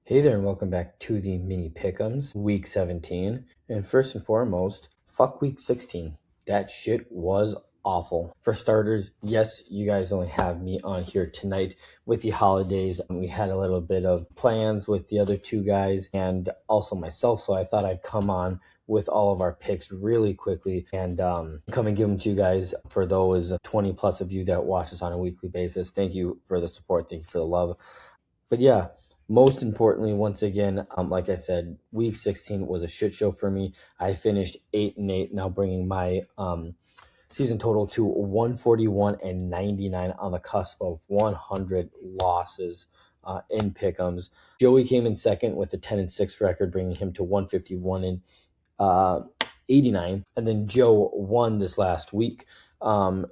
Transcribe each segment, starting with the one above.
Hey there, and welcome back to the Minny Pick'Ems, week 17. And first and foremost, fuck week 16. That shit was awful. For starters, yes, you guys only have me on here tonight with the holidays. We had a little bit of plans with the other two guys and also myself, so I thought I'd come on with all of our picks really quickly and come and give them to you guys. For those 20 plus of you that watch us on a weekly basis, thank you for the support. Thank you for the love. But yeah, most importantly, once again, like I said, week 16 was a shit show for me. I finished 8-8, now bringing my season total to 141-99 on the cusp of 100 losses in pick'ems. Joey came in second with a 10-6 record, bringing him to 151-89, and then Joe won this last week in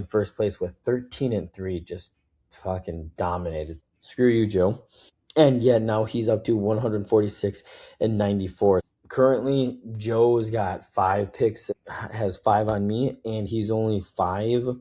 first place with 13-3, just fucking dominated. Screw you, Joe. And yet now he's up to 146-94. Currently, Joe's got 5 picks, has 5 on me, and he's only 5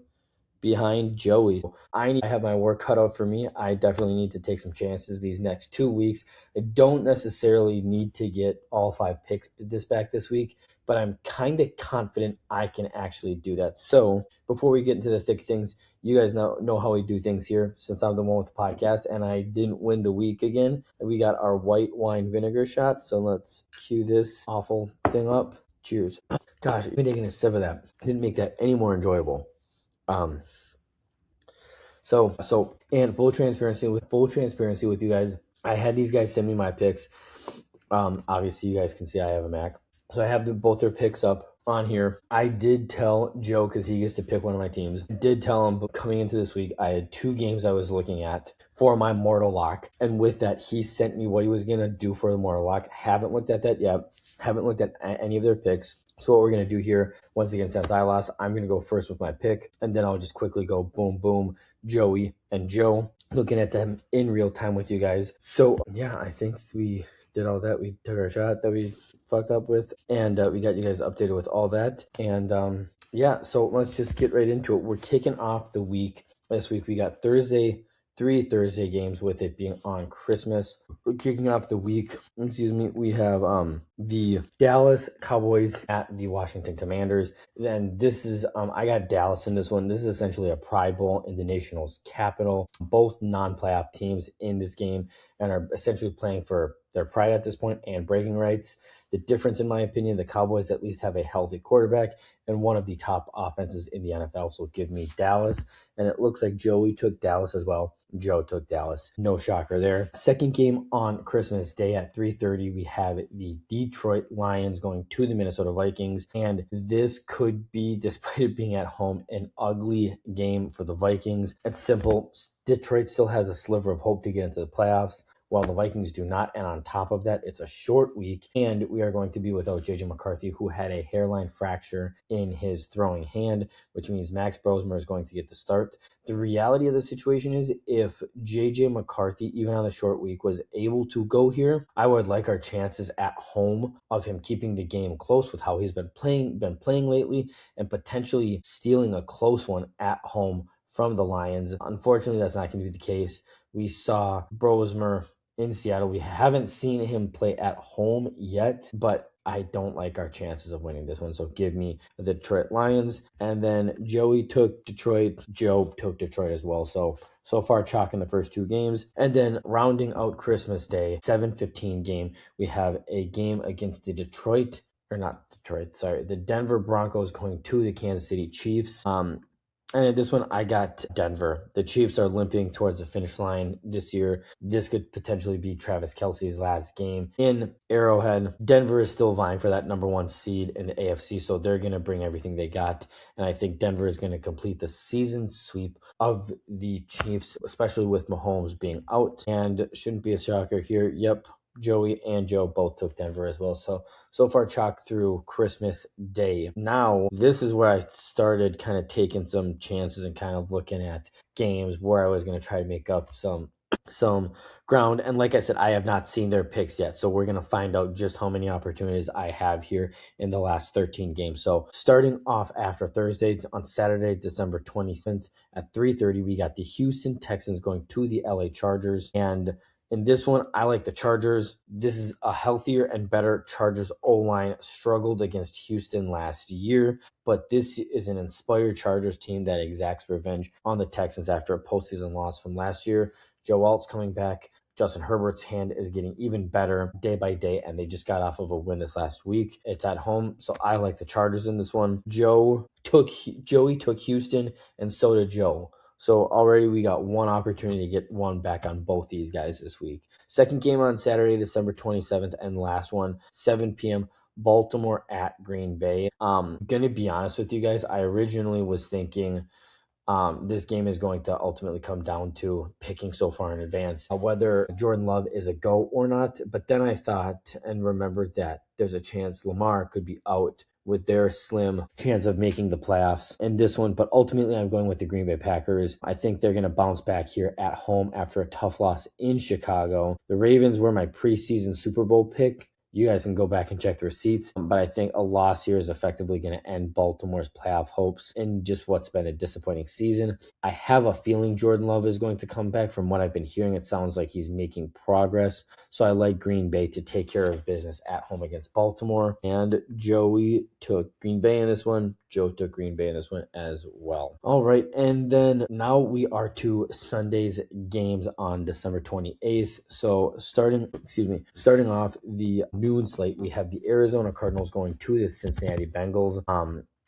behind Joey. I have my work cut out for me. I definitely need to take some chances these next 2 weeks. I don't necessarily need to get all 5 picks back this week, but I'm kind of confident I can actually do that. So before we get into the thick things, you guys know how we do things here. Since I'm the one with the podcast and I didn't win the week again, we got our white wine vinegar shot. So let's cue this awful thing up. Cheers. Gosh, even taking a sip of that didn't make that any more enjoyable. So and full transparency with you guys, I had these guys send me my picks. Obviously you guys can see I have a Mac. So I have both their picks up on here. I did tell Joe, because he gets to pick one of my teams, I did tell him, but coming into this week, I had 2 games I was looking at for my mortal lock. And with that, he sent me what he was going to do for the mortal lock. Haven't looked at that yet. Haven't looked at any of their picks. So what we're going to do here, once again, since I lost, I'm going to go first with my pick. And then I'll just quickly go boom, boom, Joey and Joe, looking at them in real time with you guys. So yeah, I think we did all that. We took our shot that we fucked up with, and we got you guys updated with all that. And yeah, so let's just get right into it. We're kicking off the week. This week we got 3 Thursday games, with it being on Christmas. We're kicking off the week. We have the Dallas Cowboys at the Washington Commanders. Then this is I got Dallas in this one. This is essentially a Pride Bowl in the nation's capital. Both non-playoff teams in this game and are essentially playing for their pride at this point and bragging rights. The difference, in my opinion, the Cowboys at least have a healthy quarterback and one of the top offenses in the NFL. So give me Dallas. And it looks like Joey took Dallas as well. Joe took Dallas. No shocker there. Second game on Christmas Day at 3:30, we have the Detroit Lions going to the Minnesota Vikings. And this could be, despite it being at home, an ugly game for the Vikings. It's simple. Detroit still has a sliver of hope to get into the playoffs, while the Vikings do not. And on top of that, it's a short week, and we are going to be without J.J. McCarthy, who had a hairline fracture in his throwing hand, which means Max Brosmer is going to get the start. The reality of the situation is, if J.J. McCarthy, even on the short week, was able to go here, I would like our chances at home of him keeping the game close with how he's been playing lately, and potentially stealing a close one at home from the Lions. Unfortunately, that's not going to be the case. We saw Brosmer in Seattle. We haven't seen him play at home yet, but I don't like our chances of winning this one. So give me the Detroit Lions. And then Joey took Detroit. Joe took Detroit as well. So far, chalk in the first 2 games. And then rounding out Christmas Day, 7:15 game, we have a game against the the Denver Broncos going to the Kansas City Chiefs. And this one, I got Denver. The Chiefs are limping towards the finish line this year. This could potentially be Travis Kelce's last game in Arrowhead. Denver is still vying for that number 1 seed in the AFC, so they're going to bring everything they got. And I think Denver is going to complete the season sweep of the Chiefs, especially with Mahomes being out. And shouldn't be a shocker here. Yep, Joey and Joe both took Denver as well. So far, chalk through Christmas Day. Now, this is where I started kind of taking some chances and kind of looking at games where I was going to try to make up some ground. And like I said, I have not seen their picks yet. So we're going to find out just how many opportunities I have here in the last 13 games. So starting off after Thursday, on Saturday, December 27th at 3:30, we got the Houston Texans going to the LA Chargers. And In this one, I like the Chargers. This is a healthier and better Chargers O-line. Struggled against Houston last year, but this is an inspired Chargers team that exacts revenge on the Texans after a postseason loss from last year. Joe Alt's coming back. Justin Herbert's hand is getting even better day by day, and they just got off of a win this last week. It's at home, so I like the Chargers in this one. Joey took Houston, and so did Joe. So already we got one opportunity to get one back on both these guys this week. Second game on Saturday, December 27th, and last one, 7 p.m., Baltimore at Green Bay. Gonna be honest with you guys, I originally was thinking this game is going to ultimately come down to picking so far in advance whether Jordan Love is a go or not. But then I thought and remembered that there's a chance Lamar could be out with their slim chance of making the playoffs in this one. But ultimately, I'm going with the Green Bay Packers. I think they're going to bounce back here at home after a tough loss in Chicago. The Ravens were my preseason Super Bowl pick. You guys can go back and check the receipts. But I think a loss here is effectively going to end Baltimore's playoff hopes in just what's been a disappointing season. I have a feeling Jordan Love is going to come back. From what I've been hearing, it sounds like he's making progress. So I like Green Bay to take care of business at home against Baltimore. And Joey took Green Bay in this one. Joe took Green Bay in this one as well. All right, and then now we are to Sunday's games on December 28th. So starting off the noon slate, we have the Arizona Cardinals going to the Cincinnati Bengals.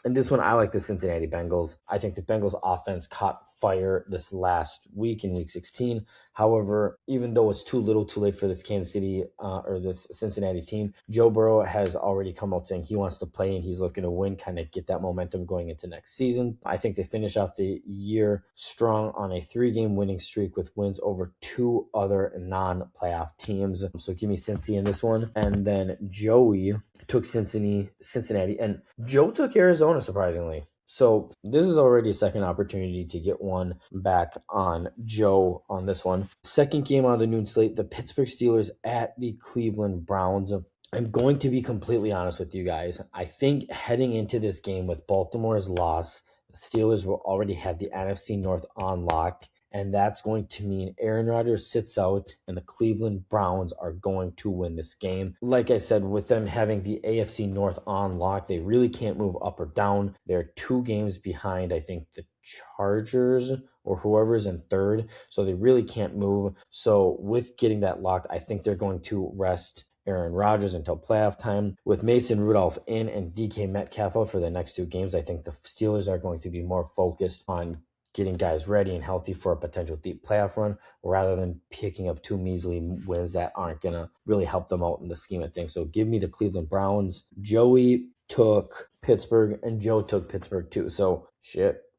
In this one, I like the Cincinnati Bengals. I think the Bengals offense caught fire this last week in Week 16. However, even though it's too little too late for this Kansas City or this Cincinnati team, Joe Burrow has already come out saying he wants to play and he's looking to win, kind of get that momentum going into next season. I think they finish off the year strong on a 3-game winning streak with wins over 2 other non-playoff teams. So give me Cincy in this one. And then Joey took Cincinnati, and Joe took Arizona, surprisingly. So this is already a second opportunity to get one back on Joe on this one. Second game on the noon slate, the Pittsburgh Steelers at the Cleveland Browns. I'm going to be completely honest with you guys. I think heading into this game with Baltimore's loss, the Steelers will already have the NFC North on lock. And that's going to mean Aaron Rodgers sits out and the Cleveland Browns are going to win this game. Like I said, with them having the AFC North on lock, they really can't move up or down. They're 2 games behind, I think, the Chargers or whoever's in third. So they really can't move. So with getting that locked, I think they're going to rest Aaron Rodgers until playoff time. With Mason Rudolph in and DK Metcalf out for the next 2 games, I think the Steelers are going to be more focused on getting guys ready and healthy for a potential deep playoff run rather than picking up 2 measly wins that aren't going to really help them out in the scheme of things. So give me the Cleveland Browns. Joey took Pittsburgh and Joe took Pittsburgh too. So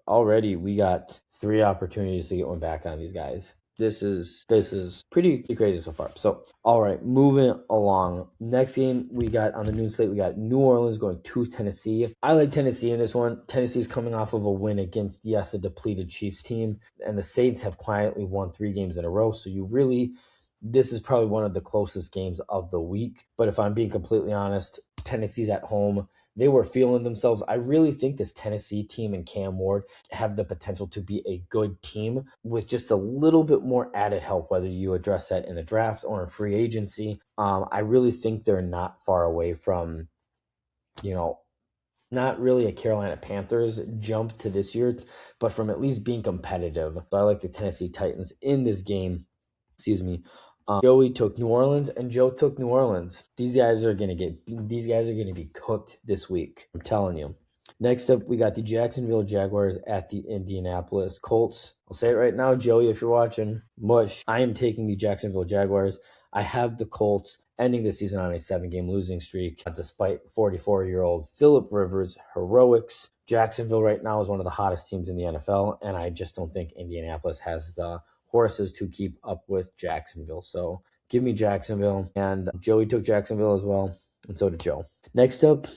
already we got 3 opportunities to get one back on these guys. This is pretty crazy so far. So, all right, moving along. Next game we got on the noon slate, we got New Orleans going to Tennessee. I like Tennessee in this one. Tennessee's coming off of a win against, yes, a depleted Chiefs team. And the Saints have quietly won 3 games in a row. So this is probably one of the closest games of the week. But if I'm being completely honest, Tennessee's at home. They were feeling themselves. I really think this Tennessee team and Cam Ward have the potential to be a good team with just a little bit more added help, whether you address that in the draft or in free agency. I really think they're not far away from, not really a Carolina Panthers jump to this year, but from at least being competitive. So I like the Tennessee Titans in this game. Joey took New Orleans and Joe took New Orleans. These guys are gonna be cooked this week. I'm telling you. Next up, we got the Jacksonville Jaguars at the Indianapolis Colts. I'll say it right now, Joey, if you're watching. Mush. I am taking the Jacksonville Jaguars. I have the Colts ending the season on a 7-game losing streak, despite 44-year-old Phillip Rivers' heroics. Jacksonville right now is one of the hottest teams in the NFL, and I just don't think Indianapolis has the horses to keep up with Jacksonville. So give me Jacksonville. And Joey took Jacksonville as well, and so did Joe. Next up,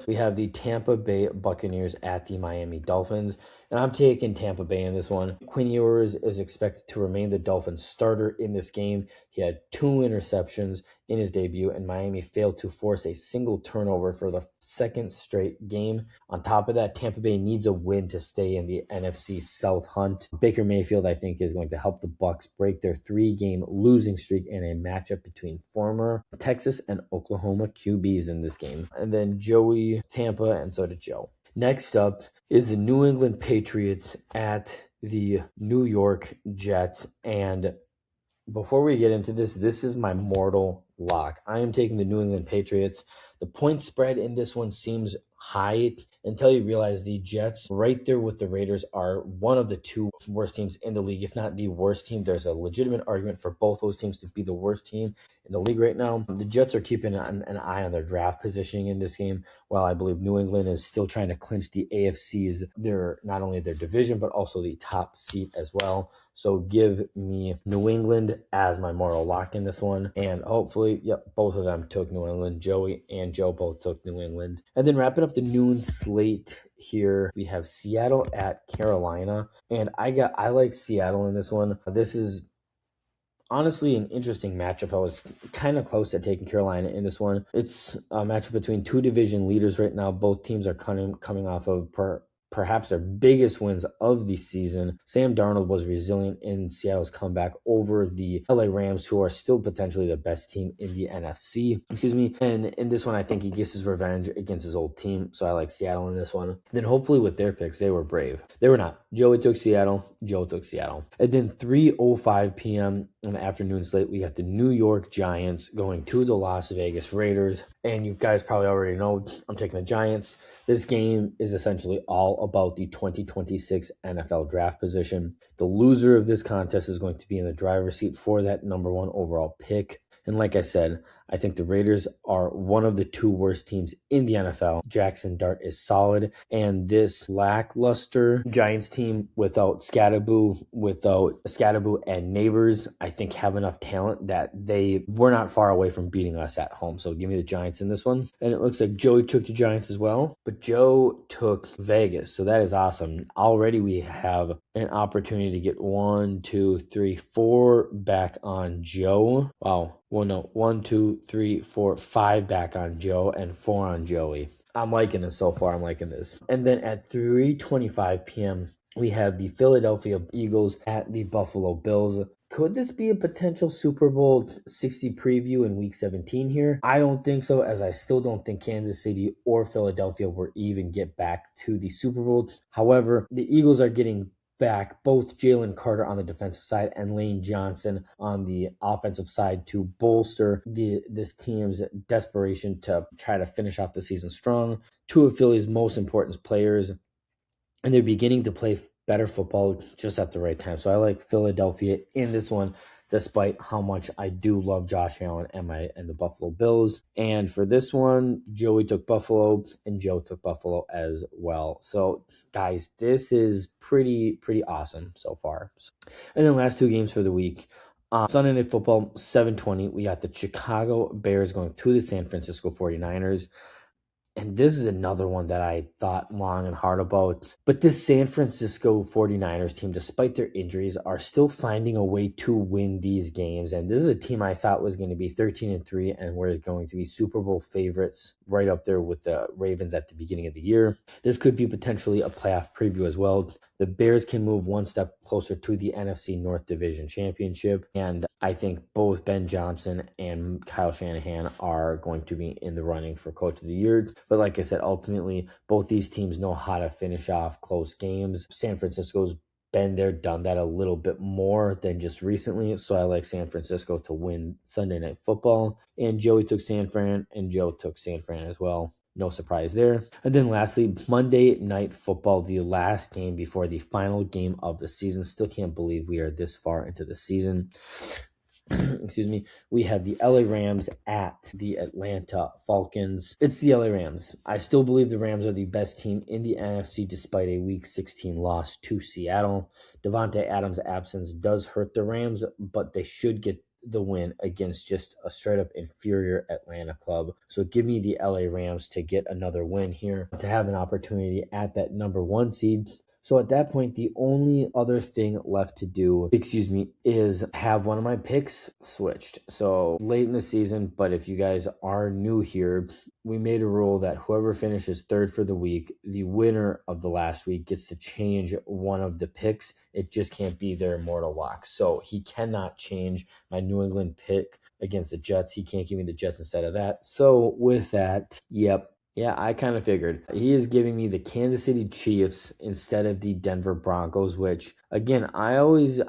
we have the Tampa Bay Buccaneers at the Miami Dolphins. And I'm taking Tampa Bay in this one. Quinn Ewers is expected to remain the Dolphins starter in this game. He had 2 interceptions in his debut, and Miami failed to force a single turnover for the second straight game. On top of that, Tampa Bay needs a win to stay in the NFC South hunt. Baker Mayfield, I think, is going to help the Bucs break their 3-game losing streak in a matchup between former Texas and Oklahoma QBs in this game. And then Joey, Tampa, and so did Joe. Next up is the New England Patriots at the New York Jets. And before we get into this, this is my mortal lock. I am taking the New England Patriots. The point spread in this one seems high until you realize the Jets, right there with the Raiders, are one of the 2 worst teams in the league, if not the worst team. There's a legitimate argument for both those teams to be the worst team in the league right now. The Jets are keeping an eye on their draft positioning in this game, while I believe New England is still trying to clinch the AFC's, not only their division, but also the top seat as well. So give me New England as my moral lock in this one. And hopefully, both of them took New England. Joey and Joe both took New England. And then wrapping up the noon slate here, we have Seattle at Carolina. And I like Seattle in this one. This is honestly an interesting matchup. I was kind of close at taking Carolina in this one. It's a matchup between 2 division leaders right now. Both teams are coming off of perhaps their biggest wins of the season. Sam Darnold was resilient in Seattle's comeback over the LA Rams, who are still potentially the best team in the NFC. And in this one, I think he gets his revenge against his old team. So I like Seattle in this one. And then hopefully with their picks, they were brave. They were not. Joey took Seattle. Joe took Seattle. And then 3:05 p.m. on the afternoon slate, we got the New York Giants going to the Las Vegas Raiders. And you guys probably already know I'm taking the Giants. This game is essentially all about the 2026 NFL draft position. The loser of this contest is going to be in the driver's seat for that number 1 overall pick. And like I said, I think the Raiders are one of the 2 worst teams in the NFL. Jackson Dart is solid, and this lackluster Giants team without Scadaboo and Neighbors, I think have enough talent that they were not far away from beating us at home. So give me the Giants in this one. And it looks like Joey took the Giants as well, but Joe took Vegas. So that is awesome. Already we have an opportunity to get 1, 2, 3, 4 back on Joe. Wow. Well, no, 1, 2, 3, 4, 5 back on Joe and 4 on Joey. I'm liking this so far. I'm liking this. And then at 3:25 p.m., we have the Philadelphia Eagles at the Buffalo Bills. Could this be a potential Super Bowl 60 preview in Week 17 here? I don't think so, as I still don't think Kansas City or Philadelphia will even get back to the Super Bowl. However, the Eagles are getting back both Jalen Carter on the defensive side and Lane Johnson on the offensive side to bolster this team's desperation to try to finish off the season strong. 2 of Philly's most important players, and they're beginning to play better football just at the right time. So I like Philadelphia in this one, despite how much I do love Josh Allen and the Buffalo Bills. And for this one, Joey took Buffalo and Joe took Buffalo as well. So guys, this is pretty awesome so far. And then last 2 games for the week. Sunday Night Football, 7:20. We got the Chicago Bears going to the San Francisco 49ers. And this is another one that I thought long and hard about. But this San Francisco 49ers team, despite their injuries, are still finding a way to win these games. And this is a team I thought was going to be 13-3 and were going to be Super Bowl favorites right up there with the Ravens at the beginning of the year. This could be potentially a playoff preview as well. The Bears can move one step closer to the NFC North Division Championship. And I think both Ben Johnson and Kyle Shanahan are going to be in the running for Coach of the Year. But like I said, ultimately, both these teams know how to finish off close games. San Francisco's been there, done that a little bit more than just recently. So I like San Francisco to win Sunday Night Football. And Joey took San Fran, and Joe took San Fran as well. No surprise there. And then lastly, Monday Night Football, the last game before the final game of the season. Still can't believe we are this far into the season. Excuse me. We have the LA Rams at the Atlanta Falcons. It's the LA Rams. I still believe the Rams are the best team in the NFC despite a Week 16 loss to Seattle. Devontae Adams' absence does hurt the Rams, but they should get the win against just a straight up inferior Atlanta club. So give me the LA Rams to get another win here, to have an opportunity at that number 1 seed. So at that point, the only other thing left to do, is have one of my picks switched. So late in the season, but if you guys are new here, we made a rule that whoever finishes third for the week, the winner of the last week gets to change one of the picks. It just can't be their immortal lock. So he cannot change my New England pick against the Jets. He can't give me the Jets instead of that. So with that, yep. Yeah, I kind of figured. He is giving me the Kansas City Chiefs instead of the Denver Broncos, which again, I always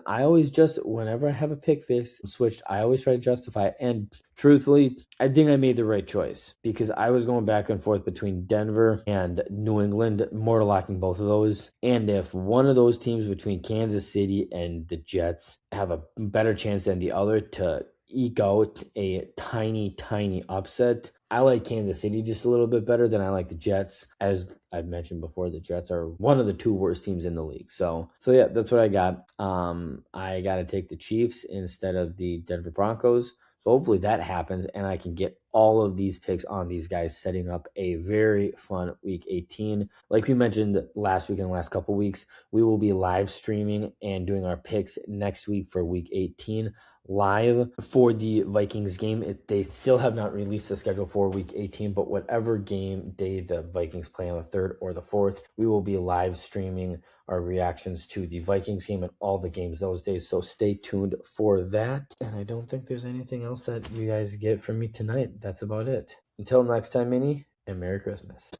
just whenever I have a pick fixed switched, I always try to justify it. And truthfully, I think I made the right choice because I was going back and forth between Denver and New England, more locking both of those. And if one of those teams between Kansas City and the Jets have a better chance than the other to eke out a tiny upset, I like Kansas City just a little bit better than I like the Jets. As I've mentioned before, the Jets are one of the two worst teams in the league. So yeah, that's what I got. I got to take the Chiefs instead of the Denver Broncos. So hopefully that happens and I can get all of these picks on these guys, setting up a very fun week 18. Like we mentioned last week and the last couple weeks, we will be live streaming and doing our picks next week for week 18 live for the Vikings game. They still have not released the schedule for week 18, but whatever game day the Vikings play on the 3rd or the 4th, we will be live streaming our reactions to the Vikings game and all the games those days. So stay tuned for that. And I don't think there's anything else that you guys get from me tonight. That's about it. Until next time, Minnie, and Merry Christmas.